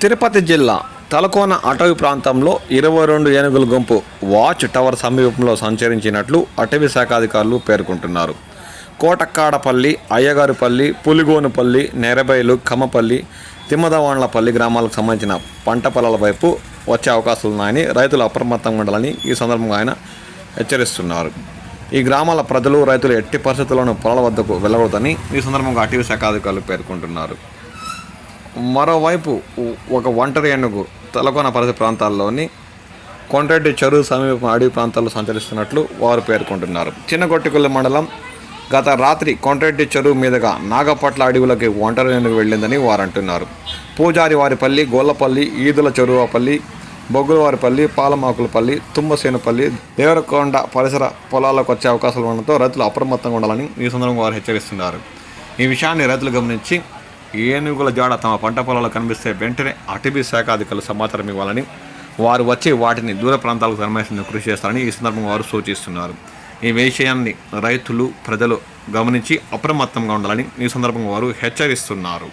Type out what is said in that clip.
తిరుపతి జిల్లా తలకోన అటవీ ప్రాంతంలో 22 ఏనుగుల గుంపు వాచ్ టవర్ సమీపంలో సంచరించినట్లు అటవీ శాఖ అధికారులు పేర్కొంటున్నారు. కోటక్కాడపల్లి, అయ్యగారుపల్లి, పులిగోనుపల్లి, నెరబైలు, కమ్మపల్లి, తిమ్మదవాండ్లపల్లి గ్రామాలకు సంబంధించిన పంట పొలాల వైపు వచ్చే అవకాశాలున్నాయని రైతులు అప్రమత్తంగా ఉండాలని ఈ సందర్భంగా ఆయన హెచ్చరిస్తున్నారు. ఈ గ్రామాల ప్రజలు, రైతులు ఎట్టి పరిస్థితుల్లోనూ పొలాల వద్దకు వెళ్ళకూడదని ఈ సందర్భంగా అటవీ శాఖ అధికారులు పేర్కొంటున్నారు. మరోవైపు ఒక ఒంటరి ఏనుగు తలకోన పరిసర ప్రాంతాల్లోని కొండ్రెడ్డి చెరువు సమీప అడవి ప్రాంతాల్లో సంచరిస్తున్నట్లు వారు పేర్కొంటున్నారు. చిన్నగొట్టికుల మండలం గత రాత్రి కొండ్రెడ్డి చెరువు మీదుగా నాగపట్ల అడవులకి ఒంటరి ఏనుగు వెళ్ళిందని వారు అంటున్నారు. పూజారి వారిపల్లి, గోళ్లపల్లి, ఈదుల చెరువుపల్లి, బొగ్గులవారిపల్లి, పాలమాకులపల్లి, తుమ్మసేనుపల్లి, దేవరకొండ పరిసర పొలాలకు వచ్చే అవకాశాలు ఉండడంతో రైతులు అప్రమత్తంగా ఉండాలని ఈ సందర్భంగా వారు హెచ్చరిస్తున్నారు. ఈ విషయాన్ని రైతులు గమనించి ఏనుగుల జాడ తమ పంట పొలాల్లో కనిపిస్తే వెంటనే అటవీ శాఖ అధికారులు సమాచారం ఇవ్వాలని, వారు వచ్చి వాటిని దూర ప్రాంతాలకు తరలించేందుకు కృషి చేస్తారని ఈ సందర్భంగా వారు సూచిస్తున్నారు. ఈ విషయాన్ని రైతులు, ప్రజలు గమనించి అప్రమత్తంగా ఉండాలని ఈ సందర్భంగా వారు హెచ్చరిస్తున్నారు.